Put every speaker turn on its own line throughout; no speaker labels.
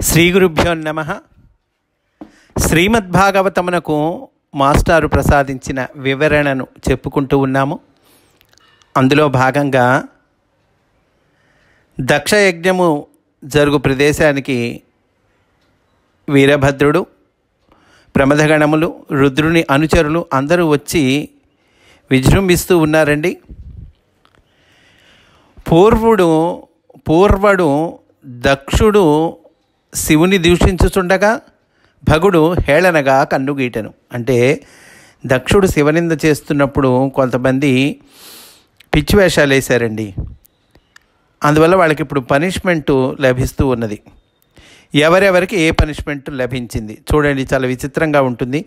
శ్రీ గురుభ్యో నమః. శ్రీమద్భాగవతమునకు మాస్టారు ప్రసాదించిన వివరణను చెప్పుకుంటూ ఉన్నాము. అందులో భాగంగా దక్షయజ్ఞము జరుగు ప్రదేశానికి వీరభద్రుడు, ప్రమథగణములు, రుద్రుని అనుచరులు అందరూ వచ్చి విజృంభిస్తూ ఉన్నారండి. పూర్వడు దక్షుడు శివుని దూషించుచుండగా భగుడు హేళనగా కన్నుగీటెను. అంటే దక్షుడు శివనింద చేస్తున్నప్పుడు కొంతమంది పిచ్చి వేషాలు వేశారండి. అందువల్ల వాళ్ళకి ఇప్పుడు పనిష్మెంటు లభిస్తూ ఉన్నది. ఎవరెవరికి ఏ పనిష్మెంట్ లభించింది చూడండి, చాలా విచిత్రంగా ఉంటుంది.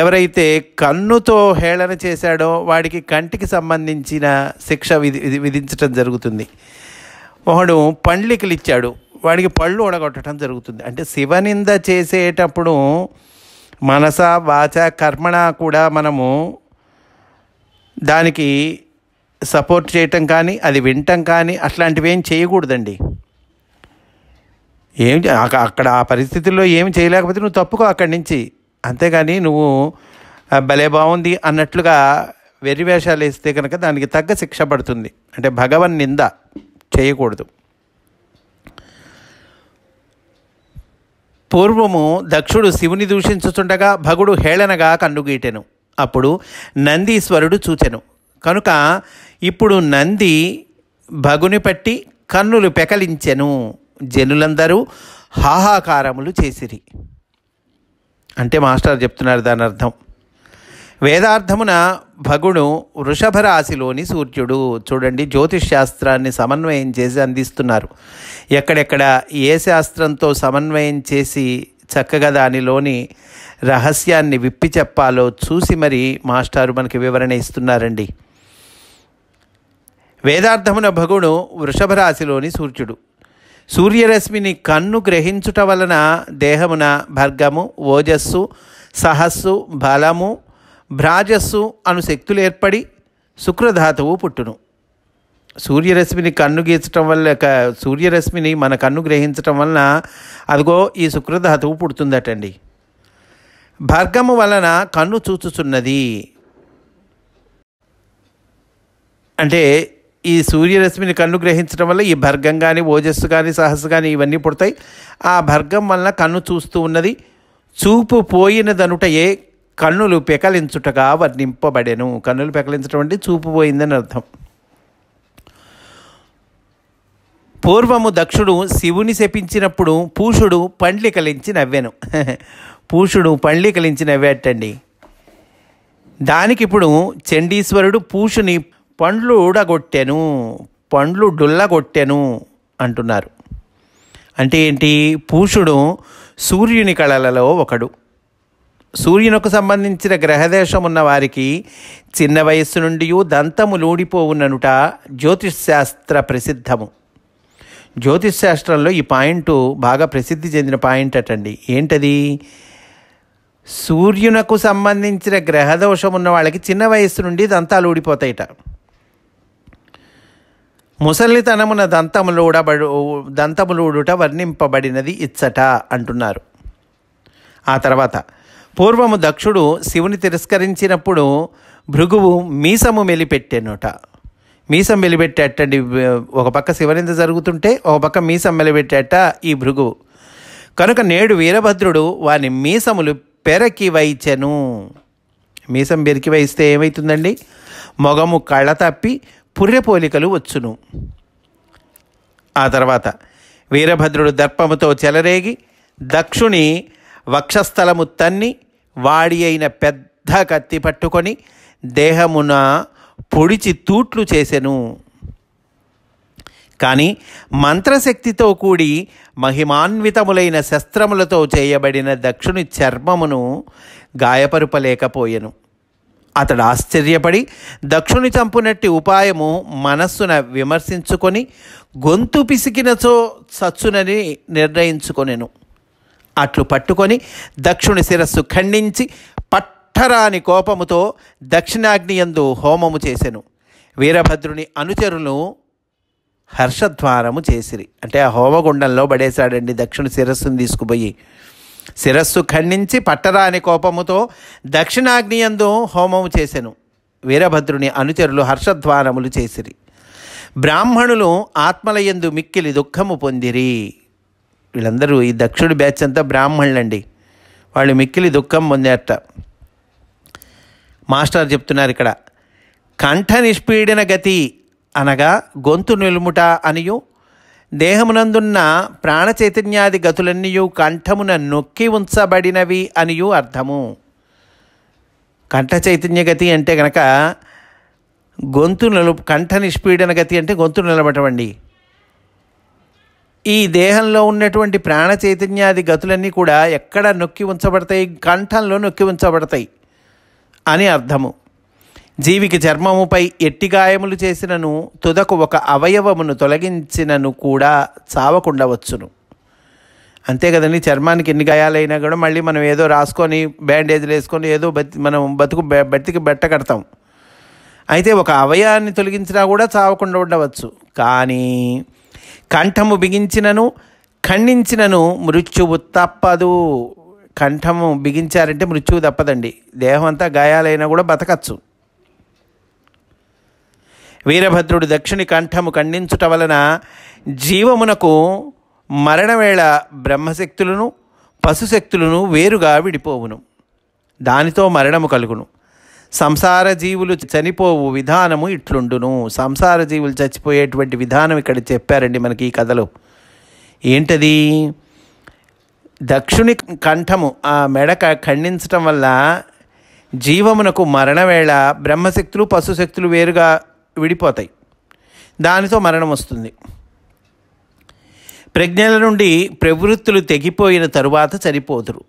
ఎవరైతే కన్నుతో హేళన చేశాడో వాడికి కంటికి సంబంధించిన శిక్ష విధించటం జరుగుతుంది. ఒకడు పండ్లికలు ఇచ్చాడు, వాడికి పళ్ళు ఓడగొట్టడం జరుగుతుంది. అంటే శివనింద చేసేటప్పుడు మనస వాచ కర్మణ కూడా మనము దానికి సపోర్ట్ చేయటం కానీ అది వినటం కానీ అట్లాంటివి ఏం చేయకూడదండి. అక్కడ ఆ పరిస్థితుల్లో ఏమి చేయలేకపోతే నువ్వు తప్పుకో అక్కడి నుంచి, అంతేగాని నువ్వు భలే బాగుంది అన్నట్లుగా వెర్రివేషాలు వేస్తే కనుక దానికి తగ్గ శిక్ష పడుతుంది. అంటే భగవన్ నింద చేయకూడదు. పూర్వము దక్షుడు శివుని దూషించుచుండగా భగుడు హేళనగా కన్నుగీటెను. అప్పుడు నందీశ్వరుడు చూచెను. కనుక ఇప్పుడు నంది భగుని పట్టి కన్నులు పెకలించెను. జనులందరూ హాహాకారములు చేసిరి. అంటే మాస్టర్ చెప్తున్నారు దాని అర్థం. వేదార్థమున భగుడు వృషభ రాశిలోని సూర్యుడు. చూడండి, జ్యోతిష్ శాస్త్రాన్ని సమన్వయం చేసి అందిస్తున్నారు. ఎక్కడెక్కడ ఏ శాస్త్రంతో సమన్వయం చేసి చక్కగా దానిలోని రహస్యాన్ని విప్పి చెప్పాలో చూసి మరి మాస్టారు మనకి వివరణ ఇస్తున్నారండి. వేదార్థమున భగుడు వృషభ రాశిలోని సూర్యుడు. సూర్యరశ్మిని కన్ను గ్రహించుట వలన దేహమున భర్గము, ఓజస్సు, సహస్సు, బలము, భ్రాజస్సు అను శక్తులు ఏర్పడి శుక్రధాతువు పుట్టును. సూర్యరశ్మిని కన్ను గీచటం వల్ల సూర్యరశ్మిని మన కన్ను గ్రహించటం వలన అదిగో ఈ శుక్రధాతువు పుడుతుందటండి. భర్గము వలన కన్ను చూచుచున్నది. అంటే ఈ సూర్యరశ్మిని కన్ను గ్రహించడం వల్ల ఈ భర్గం కానీ, ఓజస్సు కానీ, సహస్సు కానీ ఇవన్నీ పుడతాయి. ఆ భర్గం వలన కన్ను చూస్తూ ఉన్నది. చూపు పోయినదనుటయే కన్నులు పెకలించుటగా వర్ణింపబడెను. కన్నులు పెకలించడం అంటే చూపు పోయిందని అర్థం. పూర్వము దక్షుడు శివుని శపించినప్పుడు పూషుడు పండ్లికలించి నవ్వెను. పూషుడు పండ్లికలించి నవ్వేటండి. దానికిప్పుడు చండీశ్వరుడు పూషుని పండ్లు ఊడగొట్టెను, పండ్లు డుల్లగొట్టెను అంటున్నారు. అంటే ఏంటి? పూషుడు సూర్యుని కళలలో ఒకడు. సూర్యునకు సంబంధించిన గ్రహదేశం ఉన్న వారికి చిన్న వయస్సు నుండి దంతములూడిపోవుననుట జ్యోతిష్ శాస్త్ర ప్రసిద్ధము. జ్యోతిష్ శాస్త్రంలో ఈ పాయింట్ బాగా ప్రసిద్ధి చెందిన పాయింట్ అటండి. ఏంటది? సూర్యునకు సంబంధించిన గ్రహదోషం ఉన్న వాళ్ళకి చిన్న వయస్సు నుండి దంతాలు ఊడిపోతాయిట. ముసలితనమున దంతములూడుట వర్ణింపబడినది ఇచ్చట అంటున్నారు. ఆ తర్వాత పూర్వము దక్షుడు శివుని తిరస్కరించినప్పుడు భృగువు మీసము మెలిపెట్టెనుట. మీసం మెలిపెట్టేటండి. ఒక పక్క శివనింద జరుగుతుంటే ఒక పక్క మీసం మెలిపెట్టేట ఈ భృగువు. కనుక నేడు వీరభద్రుడు వాని మీసములు పెరకి వైచెను. మీసం పెరికి వైస్తే ఏమవుతుందండి? మొగము కళ్ళ తప్పి పుర్రెపోలికలు వచ్చును. ఆ తర్వాత వీరభద్రుడు దర్పముతో చెలరేగి దక్షుని వక్షస్థలము తన్ని వాడి అయిన పెద్ద కత్తి పట్టుకొని దేహమున పొడిచి తూట్లు చేసెను. కానీ మంత్రశక్తితో కూడి మహిమాన్వితములైన శస్త్రములతో చేయబడిన దక్షుని చర్మమును గాయపరుపలేకపోయెను. అతడు ఆశ్చర్యపడి దక్షుని చంపునట్టి ఉపాయము మనస్సున విమర్శించుకొని గొంతు పిసికినచో చచ్చునని నిర్ణయించుకొనెను. అట్లు పట్టుకొని దక్షుని శిరస్సు ఖండించి పట్టరాని కోపముతో దక్షిణాగ్నియందు హోమము చేసెను. వీరభద్రుని అనుచరులు హర్షధ్వానము చేసిరి. అంటే ఆ హోమగుండంలో పడేశాడండి దక్షుని శిరస్సును తీసుకుపోయి. శిరస్సు ఖండించి పట్టరాని కోపముతో దక్షిణాగ్నియందు హోమము చేసెను. వీరభద్రుని అనుచరులు హర్షధ్వానములు చేసిరి. బ్రాహ్మణులు ఆత్మలయందు మిక్కిలి దుఃఖము పొందిరి. వీళ్ళందరూ ఈ దక్షుడి బ్యాచ్ అంతా బ్రాహ్మణులండి. వాళ్ళు మిక్కిలి దుఃఖం పొందారట. మాస్టర్ చెప్తున్నారు ఇక్కడ, కంఠ నిష్పీడన గతి అనగా గొంతు నిలుముట అనియు, దేహమునందున్న ప్రాణ చైతన్యాది గతులన్నీయు కంఠమున నొక్కి ఉంచబడినవి అనియు అర్థము. కంఠ చైతన్య గతి అంటే కనుక కంఠ నిష్పీడన గతి అంటే గొంతు నిలబడమండి. ఈ దేహంలో ఉన్నటువంటి ప్రాణ చైతన్యాది గతులన్నీ కూడా ఎక్కడ నొక్కి ఉంచబడతాయి? కంఠంలో నొక్కి ఉంచబడతాయి అని అర్థము. జీవికి చర్మముపై ఎట్టి గాయములు చేసినను, తుదకు ఒక అవయవమును తొలగించినను కూడా చావకుండా వచ్చును. అంతే కదండి, చర్మానికి ఎన్ని గాయాలైనా కూడా మళ్ళీ మనం ఏదో రాసుకొని బ్యాండేజ్లు వేసుకొని ఏదో మనం బతికి బట్ట కడతాం. అయితే ఒక అవయవాన్ని తొలగించినా కూడా చావకుండా ఉండవచ్చు. కానీ కంఠము బిగించినను ఖండించినను మృత్యువు తప్పదు. కంఠము బిగించారంటే మృత్యువు తప్పదండి. దేహం అంతా గాయాలైనా కూడా బతకచ్చు. వీరభద్రుడు దక్షుని కంఠము ఖండించుట వలన జీవమునకు మరణవేళ బ్రహ్మశక్తులను పశుశక్తులను వేరుగా విడిపోవును. దానితో మరణము కలుగును. సంసార జీవులు చనిపోవు విధానము ఇట్లుండును. సంసార జీవులు చచ్చిపోయేటువంటి విధానం ఇక్కడ చెప్పారండి మనకి ఈ కథలో. ఏంటది? దక్షుని కంఠము ఆ మెడ ఖండించటం వల్ల జీవమునకు మరణవేళ బ్రహ్మశక్తులు పశుశక్తులు వేరుగా విడిపోతాయి. దానితో మరణం వస్తుంది. ప్రజ్ఞల నుండి ప్రవృత్తులు తెగిపోయిన తరువాత చనిపోదురు.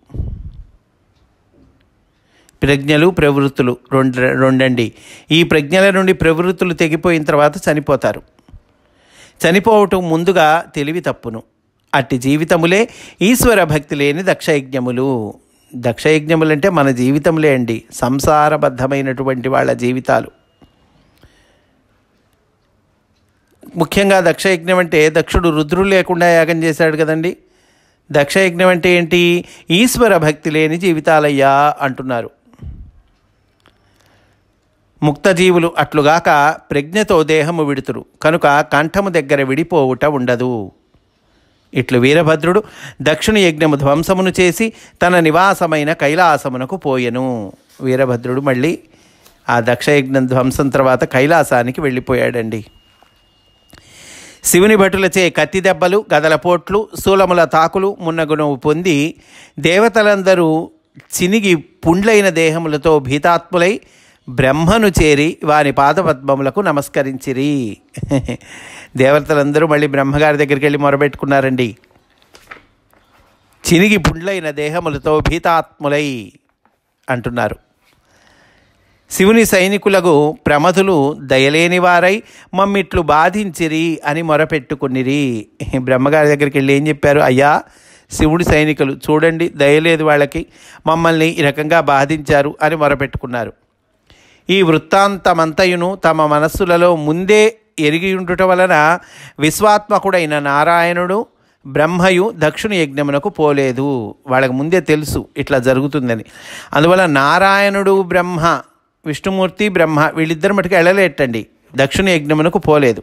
ప్రజ్ఞలు ప్రవృత్తులు రెండండి. ఈ ప్రజ్ఞల నుండి ప్రవృత్తులు తెగిపోయిన తర్వాత చనిపోతారు. చనిపోవటం ముందుగా తెలివి తప్పును. అట్టి జీవితములే ఈశ్వర భక్తి లేని దక్షయజ్ఞములు. దక్షయజ్ఞములు అంటే మన జీవితములే అండి, సంసారబద్ధమైనటువంటి వాళ్ళ జీవితాలు. ముఖ్యంగా దక్షయజ్ఞం అంటే దక్షుడు రుద్రుడు లేకుండా యాగం చేశాడు కదండి. దక్షయజ్ఞం అంటే ఏంటి? ఈశ్వర భక్తి లేని జీవితాలయ్యా అంటున్నారు. ముక్తజీవులు అట్లుగాక ప్రజ్ఞతో దేహము విడుతురు కనుక కంఠము దగ్గర విడిపోవుట ఉండదు. ఇట్లు వీరభద్రుడు దక్షుని యజ్ఞము ధ్వంసమును చేసి తన నివాసమైన కైలాసమునకు పోయెను. వీరభద్రుడు మళ్ళీ ఆ దక్షయజ్ఞం ధ్వంసం తర్వాత కైలాసానికి వెళ్ళిపోయాడండి. శివుని భటులచే కత్తి దెబ్బలు, గదలపోట్లు, శూలముల తాకులు మున్నగును పొంది దేవతలందరూ చినిగి పుండ్లైన దేహములతో భీతాత్ములై బ్రహ్మను చేరి వారి పాదపద్మములకు నమస్కరించిరి. దేవతలందరూ మళ్ళీ బ్రహ్మగారి దగ్గరికి వెళ్ళి మొరబెట్టుకున్నారండి. చినిగి పుండ్లైన దేహములతో భీతాత్ములై అంటున్నారు. శివుని సైనికులకు ప్రమథులు దయలేని వారై మమ్మిట్లు బాధించిరి అని మొరపెట్టుకునిరి. బ్రహ్మగారి దగ్గరికి వెళ్ళి ఏం చెప్పారు? అయ్యా, శివుడి సైనికులు చూడండి, దయలేదు వాళ్ళకి, మమ్మల్ని ఈ రకంగా బాధించారు అని మొరపెట్టుకున్నారు. ఈ వృత్తాంతమంతయును తమ మనస్సులలో ముందే ఎరిగి ఉండుట వలన విశ్వాత్మకుడైన నారాయణుడు బ్రహ్మయు దక్షుని యజ్ఞమునకు పోలేదు. వాళ్ళకి ముందే తెలుసు ఇట్లా జరుగుతుందని. అందువల్ల నారాయణుడు బ్రహ్మ, విష్ణుమూర్తి బ్రహ్మ వీళ్ళిద్దరు మటుకు వెళ్ళలేటండి, దక్షుని యజ్ఞమునకు పోలేదు.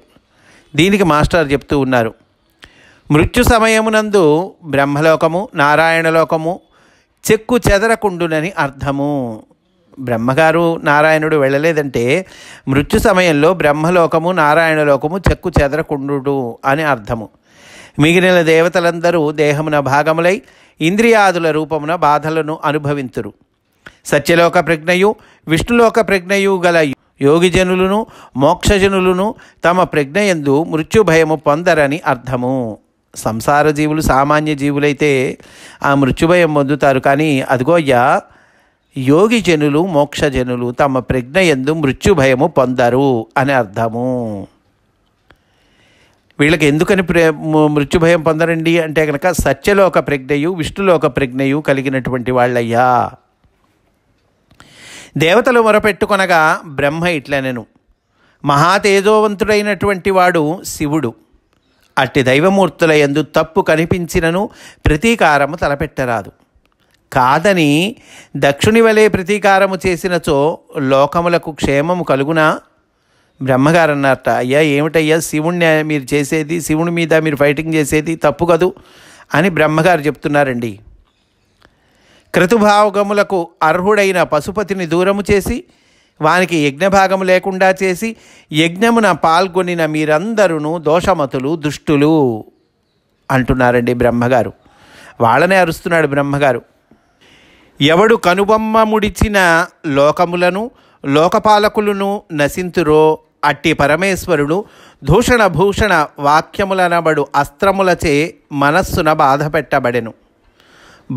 దీనికి మాస్టర్ చెప్తూ ఉన్నారు, మృత్యు సమయమునందు బ్రహ్మలోకము నారాయణలోకము చెక్కు చెదరకుండునని అర్థము. బ్రహ్మగారు నారాయణుడు వెళ్ళలేదంటే మృత్యు సమయంలో బ్రహ్మలోకము నారాయణలోకము చెక్కు చెదరకుండు అని అర్థము. మిగిలిన దేవతలందరూ దేహమున భాగములై ఇంద్రియాదుల రూపమున బాధలను అనుభవింతురు. సత్యలోక ప్రజ్ఞయు విష్ణులోక ప్రజ్ఞయు గల యోగిజనులను మోక్షజనులను తమ ప్రజ్ఞయందు మృత్యుభయము పొందరని అర్థము. సంసార జీవులు సామాన్య జీవులైతే ఆ మృత్యుభయం పొందుతారు, కానీ అదిగోయ్యా యోగి జనులు మోక్షజనులు తమ ప్రజ్ఞయందు మృత్యుభయము పొందరు అని అర్థము. వీళ్ళకి ఎందుకని మృత్యుభయం పొందరండి అంటే కనుక సత్యలోక ప్రజ్ఞయు విష్ణులోక ప్రజ్ఞయు కలిగినటువంటి వాళ్ళయ్యా. దేవతలు మొరపెట్టుకొనగా బ్రహ్మ ఇట్లనెను, మహాతేజోవంతుడైనటువంటి వాడు శివుడు అట్టి దైవమూర్తుల యందు తప్పు కనిపించినను ప్రతీకారము తలపెట్టరాదు. కాదని దక్షుని వలె ప్రతీకారము చేసినచో లోకములకు క్షేమము కలుగునా? బ్రహ్మగారు అన్నారట, అయ్యా ఏమిటయ్యా శివుణ్ణి మీరు చేసేది, శివుని మీద మీరు ఫైటింగ్ చేసేది తప్పు కదూ అని బ్రహ్మగారు చెప్తున్నారండి. క్రతుభావగములకు అర్హుడైన పశుపతిని దూరము చేసి వానికి యజ్ఞభాగము లేకుండా చేసి యజ్ఞమున పాల్గొనిన మీరందరూ దోషమతులు, దుష్టులు అంటున్నారండి బ్రహ్మగారు. వాళ్ళనే అరుస్తున్నాడు బ్రహ్మగారు. ఎవడు కనుబొమ్మ ముడిచిన లోకములను లోకపాలకులను నశింతురో అట్టి పరమేశ్వరుడు దూషణ భూషణ వాక్యములనబడు అస్త్రములచే మనస్సున బాధ పెట్టబడెను.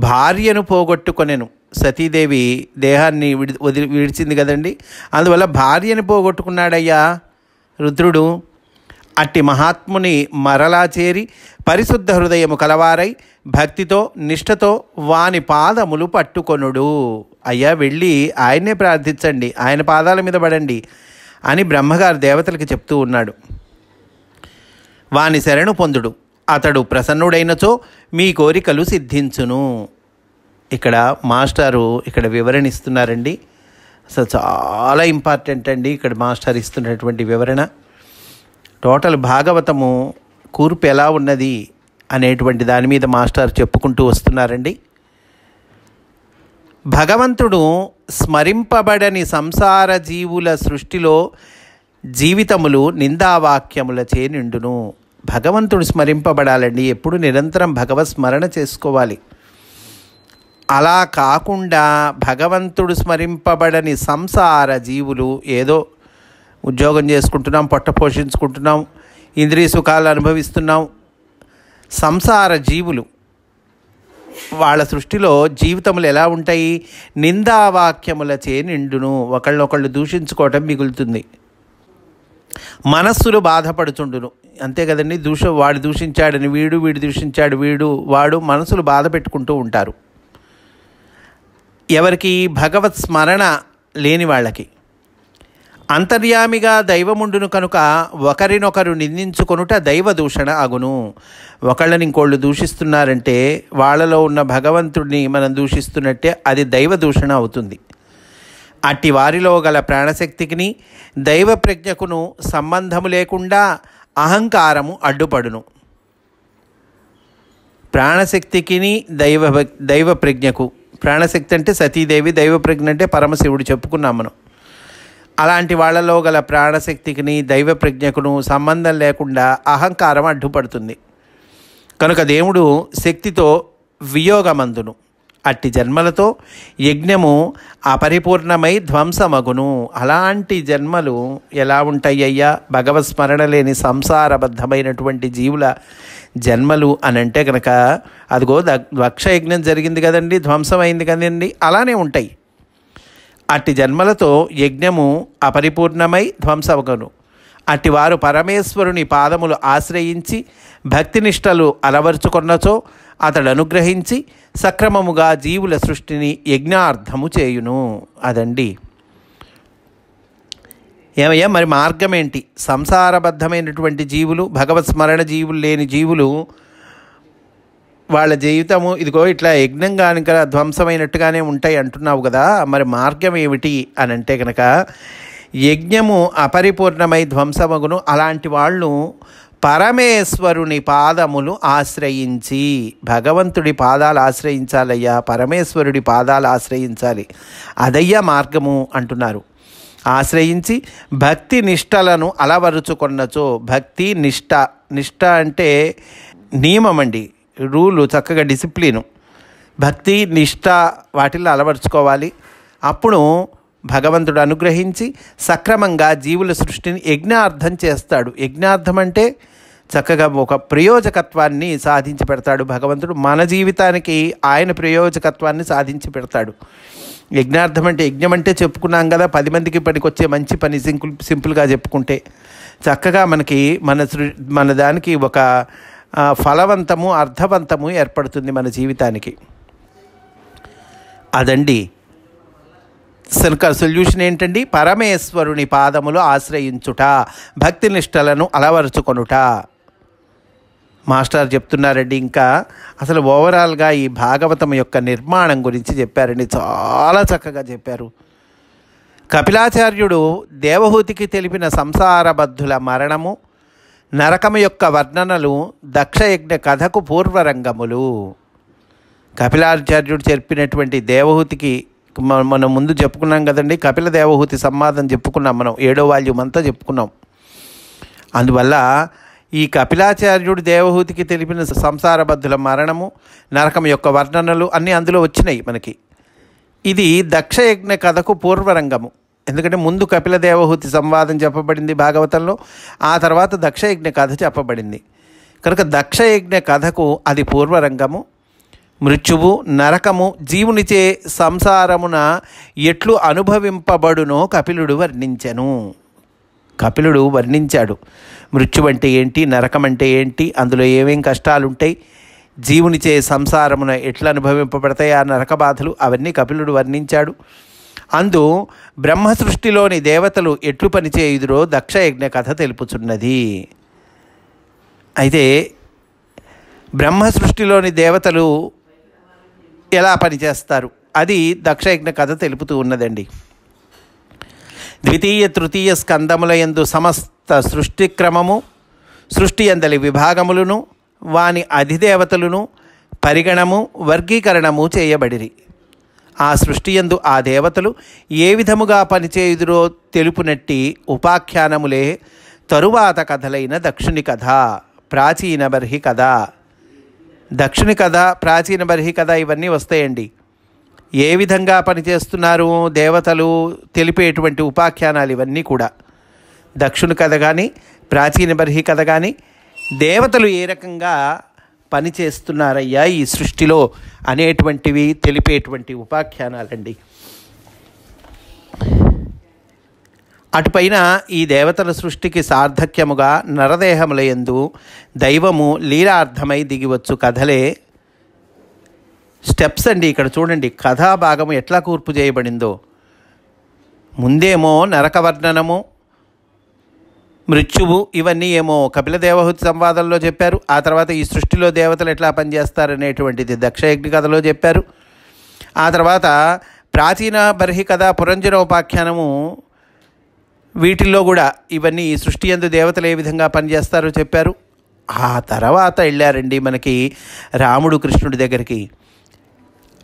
భార్యను పోగొట్టుకొనెను. సతీదేవి దేహాన్ని విడిచింది కదండి, అందువల్ల భార్యను పోగొట్టుకున్నాడయ్యా రుద్రుడు. అట్టి మహాత్ముని మరలా చేరి పరిశుద్ధ హృదయము కలవారై భక్తితో నిష్ఠతో వాని పాదములు పట్టుకొనుడు. అయ్యా వెళ్ళి ఆయన్నే ప్రార్థించండి, ఆయన పాదాల మీద పడండి అని బ్రహ్మగారు దేవతలకి చెప్తూ ఉన్నాడు. వాని శరణు పొందుడు, అతడు ప్రసన్నుడైనచో మీ కోరికలు సిద్ధించును. ఇక్కడ మాస్టారు ఇక్కడ వివరణ ఇస్తున్నారండి. అసలు చాలా ఇంపార్టెంట్ అండి ఇక్కడ మాస్టర్ ఇస్తున్నటువంటి వివరణ. టోటల్ భాగవతము కూర్పు ఎలా ఉన్నది అనేటువంటి దాని మీద మాస్టర్ చెప్పుకుంటూ వస్తున్నారండి. భగవంతుడు స్మరింపబడని సంసార జీవుల సృష్టిలో జీవితములు నిందావాక్యములచే నిండును. భగవంతుడు స్మరింపబడాలండి, ఎప్పుడు నిరంతరం భగవత్ స్మరణ చేసుకోవాలి. అలా కాకుండా భగవంతుడు స్మరింపబడని సంసార జీవులు ఏదో ఉద్యోగం చేసుకుంటున్నాం, పొట్ట పోషించుకుంటున్నాం, ఇంద్రియ సుఖాలు అనుభవిస్తున్నాం. సంసార జీవులు వాళ్ళ సృష్టిలో జీవితములు ఎలా ఉంటాయి? నిందావాక్యములచే నిండును. ఒకళ్ళొకళ్ళు దూషించుకోవటం మిగులుతుంది. మనస్సులు బాధపడుచుండును. అంతే కదండి, వాడు దూషించాడని వీడు దూషించాడు వాడు మనసులు బాధ పెట్టుకుంటూ ఉంటారు. ఎవరికి? భగవత్ స్మరణ లేని వాళ్ళకి. అంతర్యామిగా దైవముండును కనుక ఒకరినొకరు నిందించుకొనుట దైవ దూషణ అగును. ఒకళ్ళని ఇంకోళ్ళు దూషిస్తున్నారంటే వాళ్ళలో ఉన్న భగవంతుడిని మనం దూషిస్తున్నట్టే అది దైవ దూషణ అవుతుంది. అట్టి వారిలో గల ప్రాణశక్తికిని దైవ ప్రజ్ఞకును సంబంధము లేకుండా అహంకారము అడ్డుపడును. ప్రాణశక్తికిని దైవ ప్రజ్ఞకు, ప్రాణశక్తి అంటే సతీదేవి, దైవ ప్రజ్ఞ అంటే పరమశివుడు చెప్పుకున్నాం మనం. అలాంటి వాళ్ళలో గల ప్రాణశక్తికిని దైవ ప్రజ్ఞకును సంబంధం లేకుండా అహంకారం అడ్డుపడుతుంది కనుక దేవుడు శక్తితో వియోగమందును. అట్టి జన్మలతో యజ్ఞము అపరిపూర్ణమై ధ్వంసమగును. అలాంటి జన్మలు ఎలా ఉంటాయ్యా? భగవత్ స్మరణ లేని సంసారబద్ధమైనటువంటి జీవుల జన్మలు అని అంటే కనుక అదిగో దక్షయజ్ఞం జరిగింది కదండి, ధ్వంసమైంది కదండి, అలానే ఉంటాయి. అట్టి జన్మలతో యజ్ఞము అపరిపూర్ణమై ధ్వంసమగును. అట్టివారు పరమేశ్వరుని పాదములు ఆశ్రయించి భక్తినిష్టలు అలవర్చుకొన్నచో అతడు అనుగ్రహించి సక్రమముగా జీవుల సృష్టిని యజ్ఞార్థము చేయును. అదండి. ఏమయ్యా మరి మార్గం ఏంటి? సంసారబద్ధమైనటువంటి జీవులు, భగవత్ స్మరణ జీవులు లేని జీవులు వాళ్ళ జీవితము ఇదిగో ఇట్లా యజ్ఞం కనుక ధ్వంసమైనట్టుగానే ఉంటాయి అంటున్నావు కదా, మరి మార్గం ఏమిటి అని అంటే కనుక యజ్ఞము అపరిపూర్ణమై ధ్వంసమగును. అలాంటి వాళ్ళు పరమేశ్వరుని పాదములు ఆశ్రయించి, భగవంతుడి పాదాలు ఆశ్రయించాలయ్యా, పరమేశ్వరుడి పాదాలు ఆశ్రయించాలి, అదయ్యా మార్గము అంటున్నారు. ఆశ్రయించి భక్తి నిష్టలను అలవరుచుకొన్నచో, భక్తి నిష్ట అంటే నియమం అండి, రూలు, చక్కగా డిసిప్లిను. భక్తి నిష్ట వాటిల్లో అలవరుచుకోవాలి. అప్పుడు భగవంతుడు అనుగ్రహించి సక్రమంగా జీవుల సృష్టిని యజ్ఞార్థం చేస్తాడు. యజ్ఞార్థం అంటే చక్కగా ఒక ప్రయోజకత్వాన్ని సాధించి పెడతాడు భగవంతుడు. మన జీవితానికి ఆయన ప్రయోజకత్వాన్ని సాధించి పెడతాడు. యజ్ఞార్థం అంటే, యజ్ఞం అంటే చెప్పుకున్నాం కదా, 10 మందికి పనికొచ్చే మంచి పని, సింపుల్గా చెప్పుకుంటే చక్కగా మనకి మన దానికి ఒక ఫలవంతము అర్థవంతము ఏర్పడుతుంది మన జీవితానికి. అదండి సొల్యూషన్ ఏంటండి? పరమేశ్వరుని పాదములు ఆశ్రయించుట, భక్తి నిష్టలను అలవరుచుకొనుట. మాస్టర్ చెప్తున్నారండి. ఇంకా అసలు ఓవరాల్గా ఈ భాగవతం యొక్క నిర్మాణం గురించి చెప్పారండి. చాలా చక్కగా చెప్పారు. కపిలాచార్యుడు దేవహూతికి తెలిపిన సంసారబద్ధుల మరణము, నరకము యొక్క వర్ణనలు దక్షయజ్ఞ కథకు పూర్వరంగములు. కపిలాచార్యుడు చెప్పినటువంటి దేవహూతికి మనం ముందు చెప్పుకున్నాం కదండి, కపిల దేవహూతి సంవాదం చెప్పుకున్నాం, మనం 7వ వాల్యూమ్ అంతా చెప్పుకున్నాం. అందువల్ల ఈ కపిలాచార్యుడు దేవహూతికి తెలిపిన సంసారబద్ధుల మరణము, నరకం యొక్క వర్ణనలు అన్నీ అందులో వచ్చినాయి మనకి. ఇది దక్షయజ్ఞ కథకు పూర్వరంగము. ఎందుకంటే ముందు కపిల దేవహూతి సంవాదం చెప్పబడింది భాగవతంలో, ఆ తర్వాత దక్షయజ్ఞ కథ చెప్పబడింది. కనుక దక్షయజ్ఞ కథకు అది పూర్వరంగము. మృత్యువు, నరకము జీవునిచే సంసారమున ఎట్లు అనుభవింపబడునో కపిలుడు వర్ణించెను. కపిలుడు వర్ణించాడు. మృత్యువు అంటే ఏంటి, నరకం అంటే ఏంటి, అందులో ఏమేం కష్టాలు ఉంటాయి, జీవునిచే సంసారమున ఎట్లా అనుభవింపబడతాయి ఆ నరక బాధలు, అవన్నీ కపిలుడు వర్ణించాడు. అందు బ్రహ్మ సృష్టిలోని దేవతలు ఎట్లు పనిచేయుదురో దక్షయజ్ఞ కథ తెలుపుచున్నది. అయితే బ్రహ్మ సృష్టిలోని దేవతలు ఎలా పనిచేస్తారు అది దక్షయజ్ఞ కథ తెలుపుతూ ఉన్నదండి. ద్వితీయ తృతీయ స్కందముల యందు సమస్త సృష్టి క్రమము, సృష్టి యందలి విభాగములను, వాని అధిదేవతలను పరిగణము, వర్గీకరణము చేయబడిరి. ఆ సృష్టి యందు ఆ దేవతలు ఏ విధముగా పనిచేయుదురో తెలుపునట్టి ఉపాఖ్యానములే తరువాత కథలైన దక్షుని కథ, ప్రాచీన బర్హి కథ. దక్షుని కథ, ప్రాచీన బర్హి కథ ఇవన్నీ వస్తాయండి. ఏ విధంగా పనిచేస్తున్నారు దేవతలు తెలిపేటువంటి ఉపాఖ్యానాలు ఇవన్నీ కూడా. దక్షుని కథ కానీ, ప్రాచీన బర్హి కథ కానీ, దేవతలు ఏ రకంగా పనిచేస్తున్నారయ్యా ఈ సృష్టిలో అనేటువంటివి తెలిపేటువంటి ఉపాఖ్యానాలండి. అటుపైన ఈ దేవతల సృష్టికి సార్థక్యముగా నరదేహముల యందు దైవము లీలార్థమై దిగివచ్చు కథలే స్టెప్స్ అండి. ఇక్కడ చూడండి కథాభాగము ఎట్లా కూర్పు చేయబడిందో. ముందేమో నరకవర్ణనము, మృత్యువు ఇవన్నీ ఏమో కపిల దేవహూతి సంవాదంలో చెప్పారు. ఆ తర్వాత ఈ సృష్టిలో దేవతలు ఎట్లా పనిచేస్తారనేటువంటిది దక్షయజ్ఞ కథలో చెప్పారు. ఆ తర్వాత ప్రాచీన బర్హి కథ, పురంజనోపాఖ్యానము, వీటిల్లో కూడా ఇవన్నీ ఈ సృష్టి యందు దేవతలు ఏ విధంగా పనిచేస్తారో చెప్పారు. ఆ తర్వాత వెళ్ళారండి మనకి రాముడు కృష్ణుడి దగ్గరికి.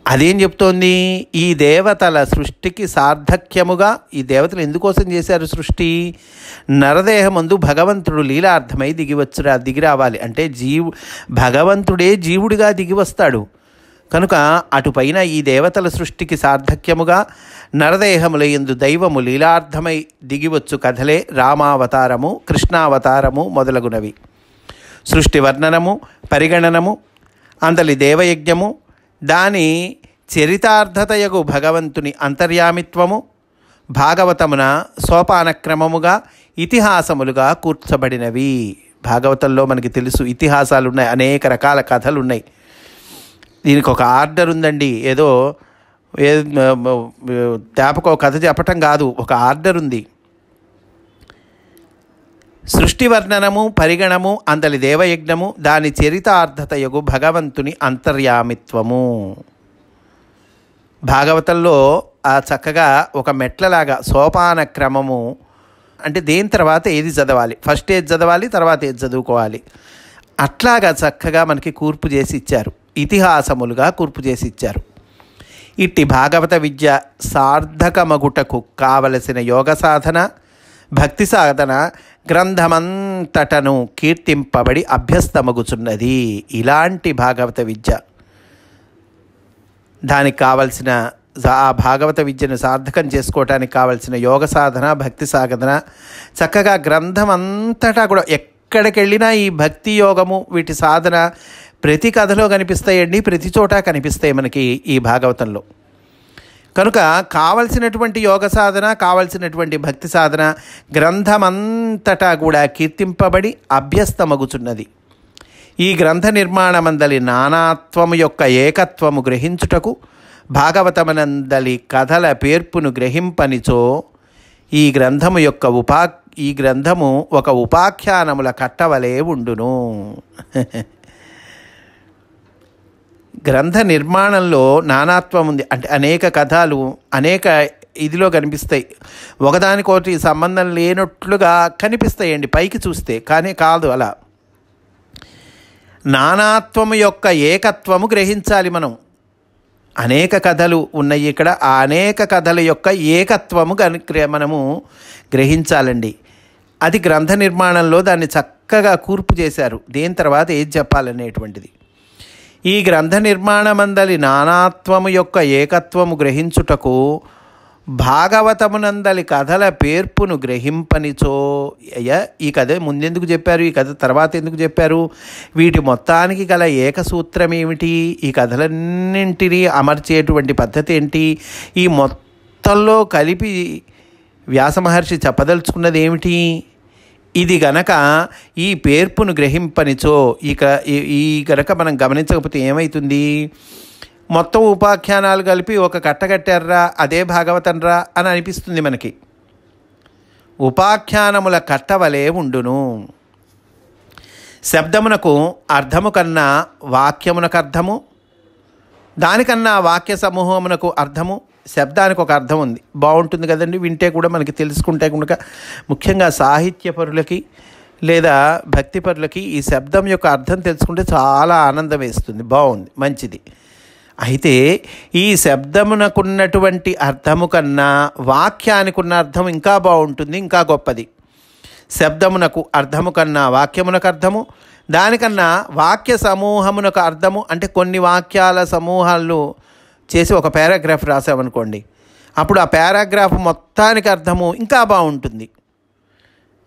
అదేం చెప్తోంది, ఈ దేవతల సృష్టికి సార్థక్యముగా, ఈ దేవతలు ఎందుకోసం చేశారు సృష్టి, నరదేహమందు భగవంతుడు లీలార్థమై దిగి రావాలి అంటే భగవంతుడే జీవుడిగా దిగి వస్తాడు. కనుక అటుపైన ఈ దేవతల సృష్టికి సార్థక్యముగా నరదేహముల యందు దైవము లీలార్థమై దిగివచ్చు కథలే రామావతారము, కృష్ణావతారము మొదలగునవి. సృష్టి వర్ణనము, పరిగణనము, అందలి దేవయజ్ఞము, దాని చరితార్థతయగు భగవంతుని అంతర్యామిత్వము, భాగవతమున సోపానక్రమముగా ఇతిహాసములుగా కూర్చబడినవి. భాగవతంలో మనకి తెలుసు ఇతిహాసాలు ఉన్నాయి, అనేక రకాల కథలు ఉన్నాయి. దీనికి ఒక ఆర్డర్ ఉందండి. ఏదో జ్ఞాపకం కథ చెప్పటం కాదు, ఒక ఆర్డర్ ఉంది. సృష్టి వర్ణనము, పరిగణము, అందలి దేవయజ్ఞము, దాని చరితార్థతయగు భగవంతుని అంతర్యామిత్వము. భాగవతంలో ఆ చక్కగా ఒక మెట్లలాగా సోపాన క్రమము అంటే దేని తర్వాత ఏది చదవాలి, ఫస్ట్ ఏది చదవాలి, తర్వాత ఏది చదువుకోవాలి, అట్లాగా చక్కగా మనకి కూర్పు చేసి ఇచ్చారు, ఇతిహాసములుగా కూర్పు చేసి ఇచ్చారు. ఇట్టి భాగవత విద్య సార్థకమగుటకు కావలసిన యోగ సాధన, భక్తి సాధన గ్రంథమంతటను కీర్తింపబడి అభ్యస్తమగుచున్నది. ఇలాంటి భాగవత విద్య, దానికి కావలసిన ఆ భాగవత విద్యను సార్థకం చేసుకోవటానికి కావలసిన యోగ సాధన, భక్తి సాధన చక్కగా గ్రంథం అంతటా కూడా ఎక్కడికి వెళ్ళినా ఈ భక్తి యోగము వీటి సాధన ప్రతి కథలో కనిపిస్తాయండి, ప్రతి చోట కనిపిస్తాయి మనకి ఈ భాగవతంలో. కనుక కావలసినటువంటి యోగ సాధన, కావలసినటువంటి భక్తి సాధన గ్రంథమంతటా కూడా కీర్తింపబడి అభ్యస్తమగుచున్నది. ఈ గ్రంథ నిర్మాణమందలి నానాత్వము యొక్క ఏకత్వము గ్రహించుటకు భాగవతమనందలి కథల పేర్పును గ్రహింపనిచో ఈ గ్రంథము యొక్క ఈ గ్రంథము ఒక ఉపాఖ్యానముల కట్టవలే ఉండును. గ్రంథ నిర్మాణంలో నానాత్వం ఉంది. అంటే అనేక కథలు అనేక ఇదిలో కనిపిస్తాయి, ఒకదానికొకటి సంబంధం లేనట్లుగా కనిపిస్తాయండి పైకి చూస్తే, కానీ కాదు అలా. నానాత్వము యొక్క ఏకత్వము గ్రహించాలి మనం. అనేక కథలు ఉన్నాయి ఇక్కడ, ఆ అనేక కథల యొక్క ఏకత్వము మనము గ్రహించాలండి. అది గ్రంథ నిర్మాణంలో దాన్ని చక్కగా కూర్పు చేశారు. దీని తర్వాత ఏది చెప్పాలనేటువంటిది. ఈ గ్రంథ నిర్మాణమందలి నానాత్వము యొక్క ఏకత్వము గ్రహించుటకు భాగవతమునందలి కథల పేర్పును గ్రహింపనిచో. ఈ కథ ముందెందుకు చెప్పారు, ఈ కథ తర్వాత ఎందుకు చెప్పారు, వీటి మొత్తానికి గల ఏకసూత్రం ఏమిటి, ఈ కథలన్నింటినీ అమర్చేటువంటి పద్ధతి ఏంటి, ఈ మొత్తంలో కలిపి వ్యాసమహర్షి చెప్పదలుచుకున్నది ఏమిటి, ఇది గనక ఈ పేర్పును గ్రహింపనిచో. ఈ గనక మనం గమనించకపోతే ఏమవుతుంది, మొత్తం ఉపాఖ్యానాలు కలిపి ఒక కట్టగట్టారా అదే భాగవతంరా అని అనిపిస్తుంది మనకి. ఉపాఖ్యానముల కట్టవలే ఉండును. శబ్దమునకు అర్థము కన్నా వాక్యమునకు అర్థము, దానికన్నా వాక్య సమూహమునకు అర్థము. శబ్దానికి ఒక అర్థం ఉంది, బాగుంటుంది కదండి వింటే కూడా మనకి, తెలుసుకుంటే కనుక. ముఖ్యంగా సాహిత్యపరులకి లేదా భక్తిపరులకి ఈ శబ్దం యొక్క అర్థం తెలుసుకుంటే చాలా ఆనందం వేస్తుంది, బాగుంది, మంచిది. అయితే ఈ శబ్దమునకున్నటువంటి అర్థము కన్నా వాక్యానికి ఉన్న అర్థం ఇంకా బాగుంటుంది, ఇంకా గొప్పది. శబ్దమునకు అర్థము కన్నా వాక్యమునకు అర్థము, దానికన్నా వాక్య సమూహమునకు అర్థము. అంటే కొన్ని వాక్యాల సమూహాలు చేసి ఒక పారాగ్రాఫ్ రాసామనుకోండి, అప్పుడు ఆ పారాగ్రాఫ్ మొత్తానికి అర్థము ఇంకా బాగుంటుంది.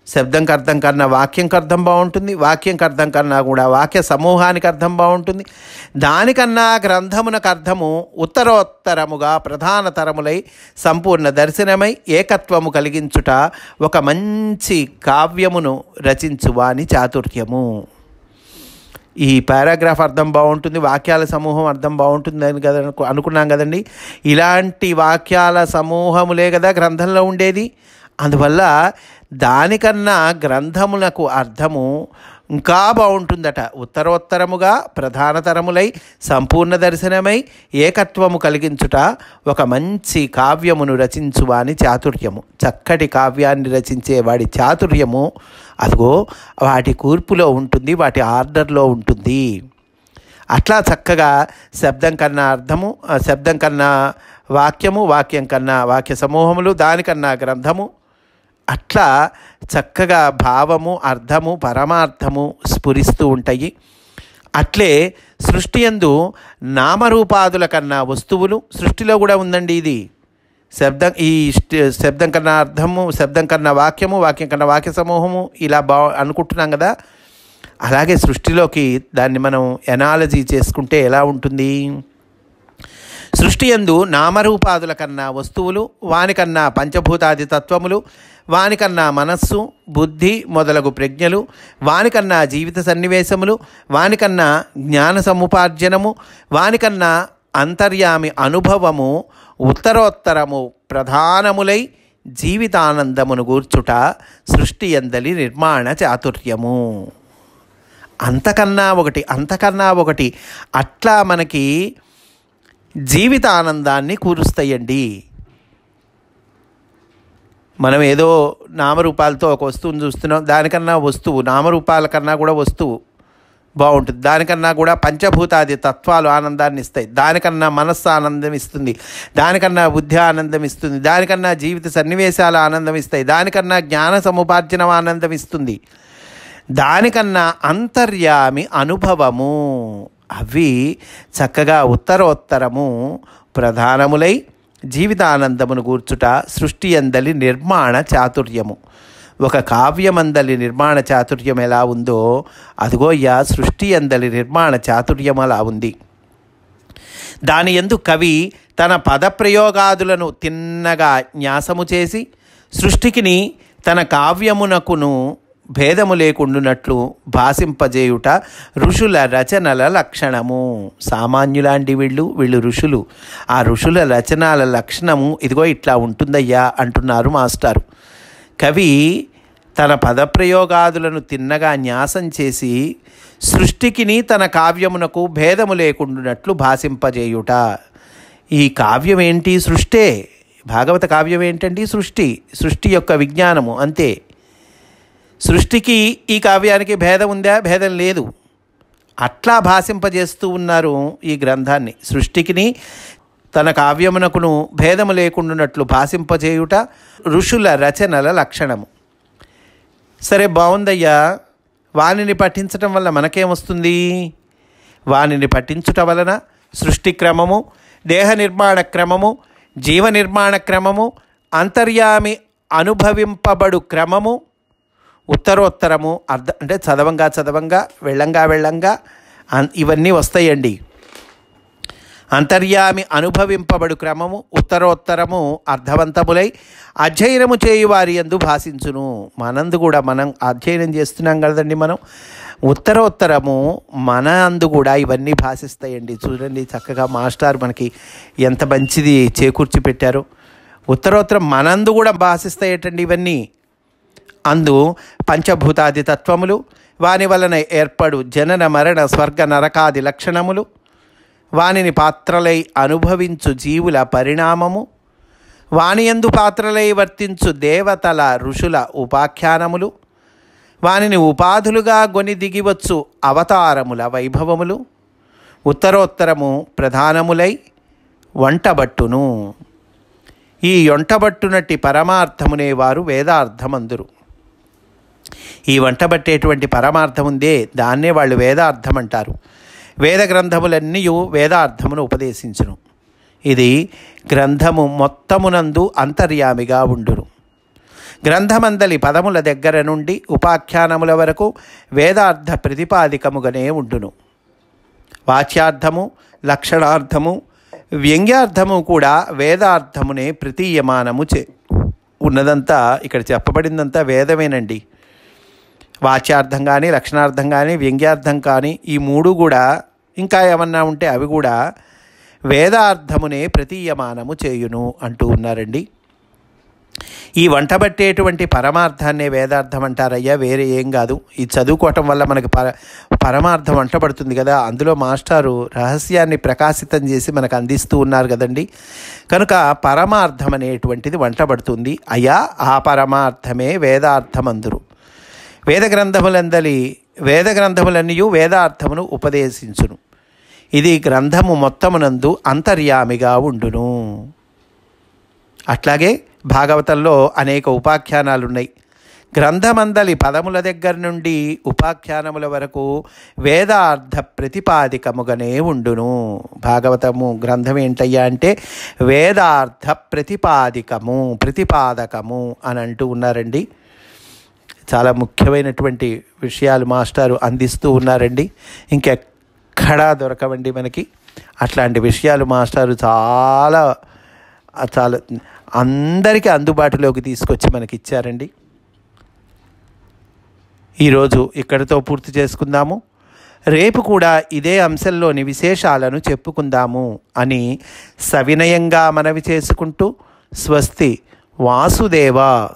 శబ్దంకి అర్థం కన్నా వాక్యంకి అర్థం బాగుంటుంది, వాక్యంకి అర్థం కన్నా కూడా వాక్య సమూహానికి అర్థం బాగుంటుంది. దానికన్నా గ్రంథమునకు అర్థము ఉత్తరోత్తరముగా ప్రధాన తరములై సంపూర్ణ దర్శనమై ఏకత్వము కలిగించుట ఒక మంచి కావ్యమును రచించువాని చాతుర్యము. ఈ పారాగ్రాఫ్ అర్థం బాగుంటుంది, వాక్యాల సమూహం అర్థం బాగుంటుంది అని కదా అనుకున్నాం కదండి. ఇలాంటి వాక్యాల సమూహములే కదా గ్రంథంలో ఉండేది. అందువల్ల దానికన్నా గ్రంథములకు అర్థము ఇంకా బాగుంటుందట. ఉత్తరోత్తరముగా ప్రధాన తరములై సంపూర్ణ దర్శనమై ఏకత్వము కలిగించుట ఒక మంచి కావ్యమును రచించువాని చాతుర్యము. చక్కటి కావ్యాన్ని రచించే వాడి చాతుర్యము అదిగో వాటి కూర్పులో ఉంటుంది, వాటి ఆర్డర్లో ఉంటుంది. అట్లా చక్కగా శబ్దం కన్నా అర్థము, శబ్దం కన్నా వాక్యము, వాక్యం కన్నా వాక్య సమూహములు, దానికన్నా గ్రంథము, అట్లా చక్కగా భావము, అర్థము, పరమార్థము స్ఫురిస్తూ ఉంటాయి. అట్లే సృష్టి యందు నామరూపాదుల కన్నా వస్తువులు, సృష్టిలో కూడా ఉందండి ఇది. శబ్దం కన్నా అర్థము, శబ్దం కన్నా వాక్యము, వాక్యం కన్నా వాక్య సమూహము, ఇలా అనుకుంటున్నాం కదా. అలాగే సృష్టిలోకి దాన్ని మనం ఎనాలజీ చేసుకుంటే ఎలా ఉంటుంది, సృష్టి యందు నామరూపాదుల కన్నా వస్తువులు, వానికన్నా పంచభూతాది తత్వములు, వానికన్నా మనస్సు, బుద్ధి మొదలగు ప్రజ్ఞలు, వానికన్నా జీవిత సన్నివేశములు, వానికన్నా జ్ఞాన సముపార్జనము, వానికన్నా అంతర్యామి అనుభవము ఉత్తరోత్తరము ప్రధానములై జీవితానందమును గూర్చుట సృష్టి యందలి నిర్మాణ చాతుర్యము. అంతకన్నా ఒకటి, అంతకన్నా ఒకటి, అట్లా మనకి జీవితానందాన్ని కూరుస్తాయండి. మనం ఏదో నామరూపాలతో ఒక వస్తువుని చూస్తున్నాం, దానికన్నా వస్తువు, నామరూపాల కన్నా కూడా వస్తువు బాగుంటుంది, దానికన్నా కూడా పంచభూతాది తత్వాలు ఆనందాన్ని ఇస్తాయి, దానికన్నా మనస్సు ఆనందం ఇస్తుంది, దానికన్నా బుద్ధి ఆనందం ఇస్తుంది, దానికన్నా జీవిత సన్నివేశాలు ఆనందం ఇస్తాయి, దానికన్నా జ్ఞాన సముపార్జనం ఆనందం ఇస్తుంది, దానికన్నా అంతర్యామి అనుభవము, అవి చక్కగా ఉత్తరోత్తరము ప్రధానములై జీవితానందమును గూర్చుట సృష్టి యందలి నిర్మాణ చాతుర్యము. ఒక కావ్యమందలి నిర్మాణ చాతుర్యం ఎలా ఉందో అదిగోయ్యా సృష్టి యందలి నిర్మాణ చాతుర్యం అలా ఉంది. దాని యందు కవి తన పదప్రయోగాదులను తిన్నగా న్యాసము చేసి సృష్టికిని తన కావ్యమునకును భేదము లేకుండునట్లు భాసింపజేయుట ఋషుల రచనల లక్షణము. సామాన్యులాంటి వీళ్ళు ఋషులు. ఆ ఋషుల రచనల లక్షణము ఇదిగో ఇట్లా ఉంటుందయ్యా అంటున్నారు మాస్టారు. కవి తన పదప్రయోగాదులను తిన్నగా న్యాసం చేసి సృష్టికిని తన కావ్యమునకు భేదము లేకుండానట్లు భాషింపజేయుట. ఈ కావ్యం ఏంటి? సృష్టే. భాగవత కావ్యం ఏంటండి? సృష్టి యొక్క విజ్ఞానము అంతే. సృష్టికి ఈ కావ్యానికి భేదం ఉందా? భేదం లేదు. అట్లా భాషింపజేస్తూ ఉన్నారు ఈ గ్రంథాన్ని. సృష్టికిని తన కావ్యమునకును భేదము లేకుండానట్లు భాషింపజేయుట ఋషుల రచనల లక్షణము. సరే, బాగుందయ్యా. వానిని పఠించటం వల్ల మనకేమొస్తుంది? వానిని పఠించుట వలన సృష్టి క్రమము, దేహ నిర్మాణ క్రమము, జీవ నిర్మాణ క్రమము, అంతర్యామి అనుభవింపబడు క్రమము, ఉత్తరోత్తరము అంటే చదవంగా వెళ్ళంగా ఇవన్నీ వస్తాయండి. అంతర్యామి అనుభవింపబడు క్రమము, ఉత్తరోత్తరము అర్థవంతములై అధ్యయనము చేయువారి యందు భాషించును. మనందు కూడా మనం అధ్యయనం చేస్తున్నాం కదండి. మనం ఉత్తరోత్తరము మన అందు కూడా ఇవన్నీ భాషిస్తాయండి. చూడండి, చక్కగా మాస్టర్ మనకి ఎంత మంచిది చేకూర్చి పెట్టారో. ఉత్తరోత్తరం మనందు కూడా భాషిస్తాయటండి ఇవన్నీ. అందు పంచభూతాది తత్వములు, వాని వలన ఏర్పడు జనన మరణ స్వర్గ నరకాది లక్షణములు, వానిని పాత్రలై అనుభవించు జీవుల పరిణామము, వానియందు పాత్రలై వర్తించు దేవతల ఋషుల ఉపాఖ్యానములు, వానిని ఉపాధులుగా గొని దిగివచ్చు అవతారముల వైభవములు, ఉత్తరోత్తరము ప్రధానములై వంటబట్టును. ఈ వంటబట్టునట్టి పరమార్థమునే వారు వేదార్థమందురు. ఈ వంటబట్టేటువంటి పరమార్థం ఉందే, దాన్నే వాళ్ళు వేదార్థం అంటారు. వేద గ్రంథములన్నీ వేదార్థమును ఉపదేశించును. ఇది గ్రంథము మొత్తమునందు అంతర్యామిగా ఉండును. గ్రంథమందలి పదముల దగ్గర నుండి ఉపాఖ్యానముల వరకు వేదార్థ ప్రతిపాదికముగానే ఉండును. వాచ్యార్థము, లక్షణార్థము, వ్యంగ్యార్థము కూడా వేదార్థమునే ప్రతీయమానము ఉన్నదంతా ఇక్కడ చెప్పబడిందంతా వేదమేనండి. వాచ్యార్థం కానీ, లక్షణార్థం కానీ, వ్యంగ్యార్థం కానీ, ఈ మూడు కూడా ఇంకా ఏమన్నా ఉంటే అవి కూడా వేదార్థమునే ప్రతీయమానము చేయును అంటూ ఉన్నారండి. ఈ వంటబట్టేటువంటి పరమార్థాన్నే వేదార్థం అంటారయ్యా, వేరే ఏం కాదు. ఇది చదువుకోవటం వల్ల మనకి పరమార్థం వంటబడుతుంది కదా. అందులో మాస్టారు రహస్యాన్ని ప్రకాశితం చేసి మనకు అందిస్తూ ఉన్నారు కదండి. కనుక పరమార్థం అనేటువంటిది వంటబడుతుంది. అయ్యా, ఆ పరమార్థమే వేదార్థమందురు. వేద గ్రంథములన్నీ వేదార్థమును ఉపదేశించును. ఇది గ్రంథము మొత్తమునందు అంతర్యామిగా ఉండును. అట్లాగే భాగవతంలో అనేక ఉపాఖ్యానాలు ఉన్నాయి. గ్రంథమందలి పదముల దగ్గర నుండి ఉపాఖ్యానముల వరకు వేదార్థ ప్రతిపాదికముగానే ఉండును. భాగవతము గ్రంథం ఏంటయ్యా అంటే వేదార్థ ప్రతిపాదకము అని అంటూ ఉన్నారండి. చాలా ముఖ్యమైనటువంటి విషయాలు మాస్టారు అందిస్తూ ఉన్నారండి. ఇంకెక్కడా దొరకవండి మనకి అట్లాంటి విషయాలు. మాస్టారు చాలా అందరికీ అందుబాటులోకి తీసుకొచ్చి మనకి ఇచ్చారండి. ఈరోజు ఇక్కడితో పూర్తి చేసుకుందాము. రేపు కూడా ఇదే అంశంలోని విశేషాలను చెప్పుకుందాము అని సవినయంగా మనవి చేసుకుంటూ స్వస్తి. వాసుదేవ.